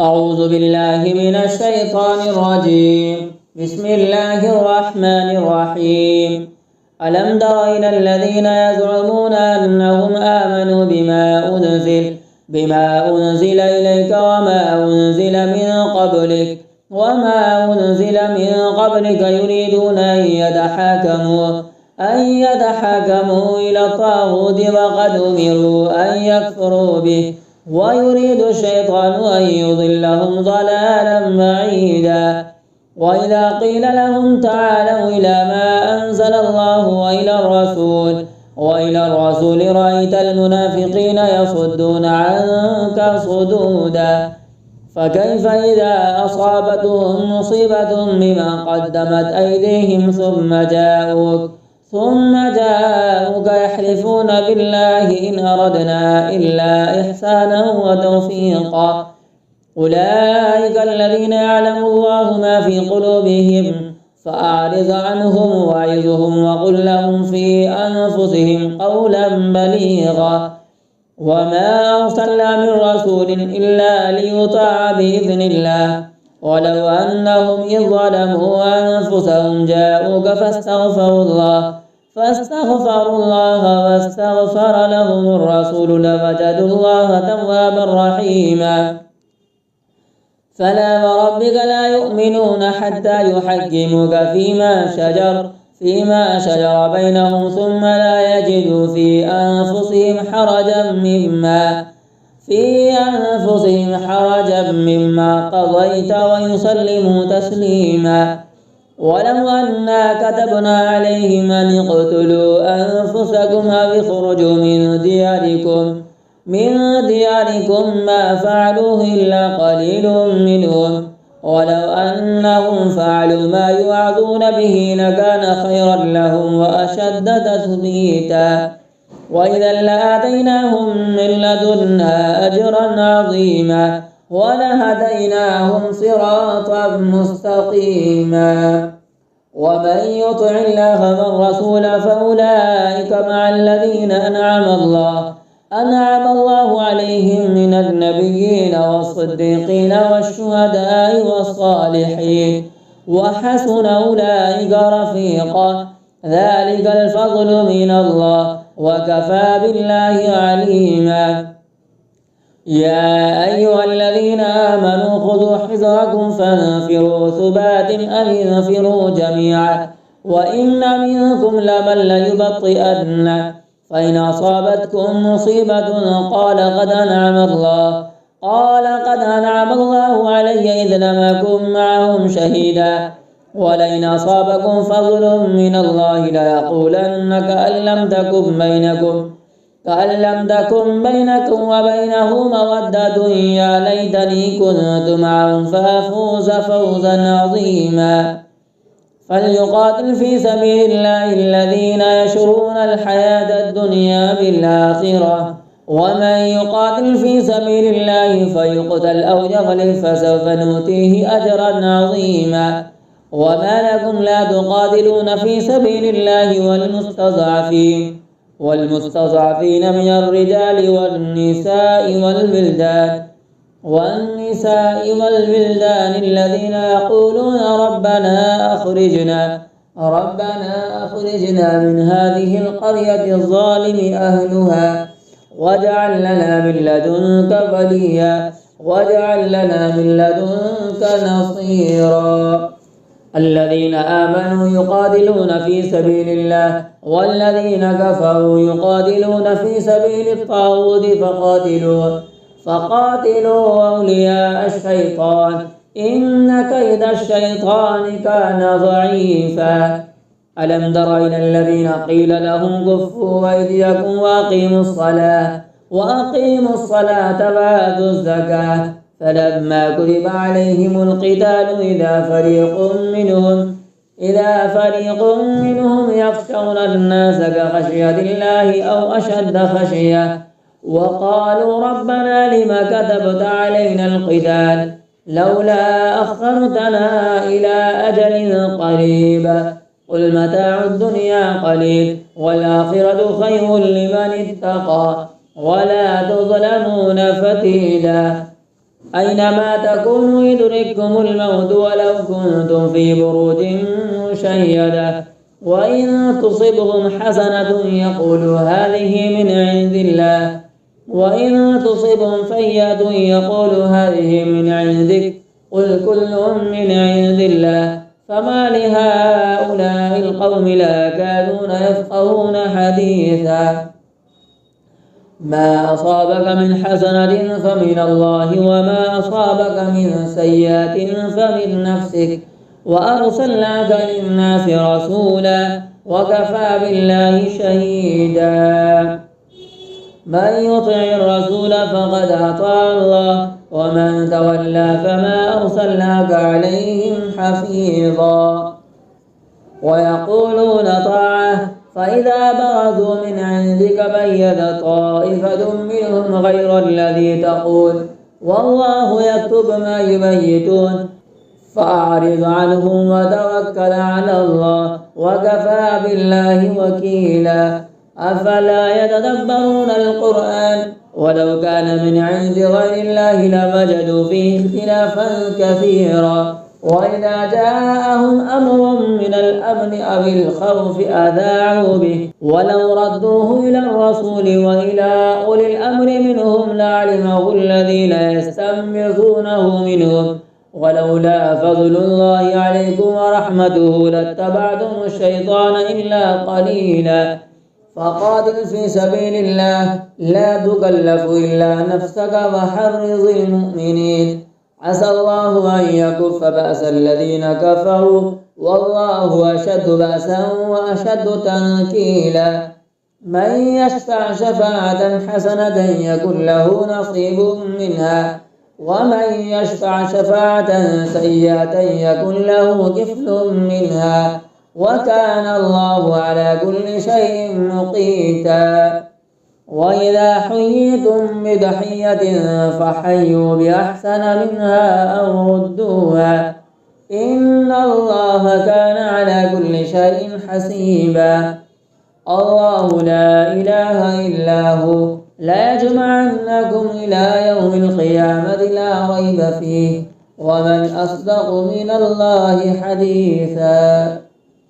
أعوذ بالله من الشيطان الرجيم. بسم الله الرحمن الرحيم. ألم تر إلى الذين يزعمون أنهم آمنوا بما أنزل إليك وما أنزل من قبلك يريدون أن يتحاكموا إلى الطاغوت وقد أمروا أن يكفروا به ويريد الشيطان أن يضلهم ضلالا بعيدا. وإذا قيل لهم تعالوا إلى ما أنزل الله وإلى الرسول رأيت المنافقين يصدون عنك صدودا. فكيف إذا أصابتهم مصيبة بما قدمت أيديهم ثم جاءوك يحلفون بالله إن أردنا إلا إحسانا وتوفيقا. أولئك الذين يعلم الله ما في قلوبهم فأعرض عنهم وعظهم وقل لهم في أنفسهم قولا بليغا. وما أرسلنا من رسول إلا ليطاع بإذن الله ولو أنهم إذ ظلموا أنفسهم جاءوك فاستغفروا الله واستغفر لهم الرسول لوجدوا الله توابا رحيما. فلا وربك لا يؤمنون حتى يحكموك فيما شجر بينهم ثم لا يجدوا في أنفسهم حرجا مما قضيت ويسلموا تسليما. ولو أنا كتبنا عليهم أن اقتلوا أنفسكم أو اخرجوا من دياركم ما فعلوه إلا قليل منهم ولو أنهم فعلوا ما يوعظون به لكان خيرا لهم وأشد تثبيتا. وإذا لآتيناهم من لدنا أجرا عظيما ولهديناهم صراطا مستقيما. ومن يطع الله والرسول فأولئك مع الذين أنعم الله عليهم من النبيين والصديقين والشهداء والصالحين وحسن أولئك رفيقا. ذلك الفضل من الله وكفى بالله عليما. يا أيها الذين آمنوا خذوا حذركم فانفروا ثبات أو انفروا جميعا. وإن منكم لمن ليبطئن فإن أصابتكم مصيبة قال قد أنعم الله علي إذ لم أكن معهم شهيدا. ولئن أصابكم فضل من الله ليقولن كأن لم تكن بينكم وبينه مودة يا ليتني كنت معهم فأفوز فوزا عظيما. فليقاتل في سبيل الله الذين يشرون الحياة الدنيا بالآخرة ومن يقاتل في سبيل الله فيقتل أو يغلب فسوف نؤتيه أجرا عظيما. وما لكم لا تقاتلون في سبيل الله والمستضعفين من الرجال والنساء والبلدان الذين يقولون ربنا أخرجنا من هذه القرية الظالم أهلها واجعل لنا من لدنك نصيرا. الذين آمنوا يقاتلون في سبيل الله والذين كفروا يقاتلون في سبيل الطاغوت فقاتلوا أولياء الشيطان إن كيد الشيطان كان ضعيفا. ألم تر إلى الذين قيل لهم كفوا أيديكم وأقيموا الصلاة وآتوا الزكاة فلما كتب عليهم القتال إذا فريق منهم يخشون الناس كخشية الله أو أشد خشية وقالوا ربنا لم كتبت علينا القتال لولا أخرتنا إلى أجل قريب قل متاع الدنيا قليل والآخرة خير لمن اتقى ولا تظلمون فتيلا. أينما تكونوا يدرككم الموت ولو كنتم في بروج مشيدة وإن تصبهم حسنة يقولوا هذه من عند الله وإن تصبهم سيئة يقولوا هذه من عندك قل كل من عند الله فما لهؤلاء القوم لا يكادون يفقهون حديثا ما أصابك من حسنة فمن الله وما أصابك من سيئة فمن نفسك وأرسلناك للناس رسولا وكفى بالله شهيدا من يطع الرسول فقد أطاع الله ومن تولى فما أرسلناك عليهم حفيظا ويقولون طاعة فإذا برزوا من عندك بيت طائفة منهم غير الذي تقول والله يكتب ما يبيتون فأعرض عنهم وتوكل على الله وكفى بالله وكيلا أفلا يتدبرون القرآن ولو كان من عند غير الله لوجدوا فيه اختلافا كثيرا وإذا جاءهم أمر من الأمن أو الخوف أذاعوا به ولو ردوه إلى الرسول وإلى أولي الأمر منهم لعلمه الذين يستنبطونه منهم ولولا فضل الله عليكم ورحمته لاتبعتم الشيطان إلا قليلا فقاتل في سبيل الله لا تكلف إلا نفسك وحرض المؤمنين عسى الله أن يكف بأس الذين كفروا والله أشد بأسا وأشد تنكيلا من يشفع شفاعة حسنة يكن له نصيب منها ومن يشفع شفاعة سيئة يكن له كفل منها وكان الله على كل شيء مقيتا وإذا حييتم بتحية فحيوا بأحسن منها أو ردوها إن الله كان على كل شيء حسيبا الله لا إله إلا هو لا يجمعنكم إلى يوم القيامة لا ريب فيه ومن أصدق من الله حديثا.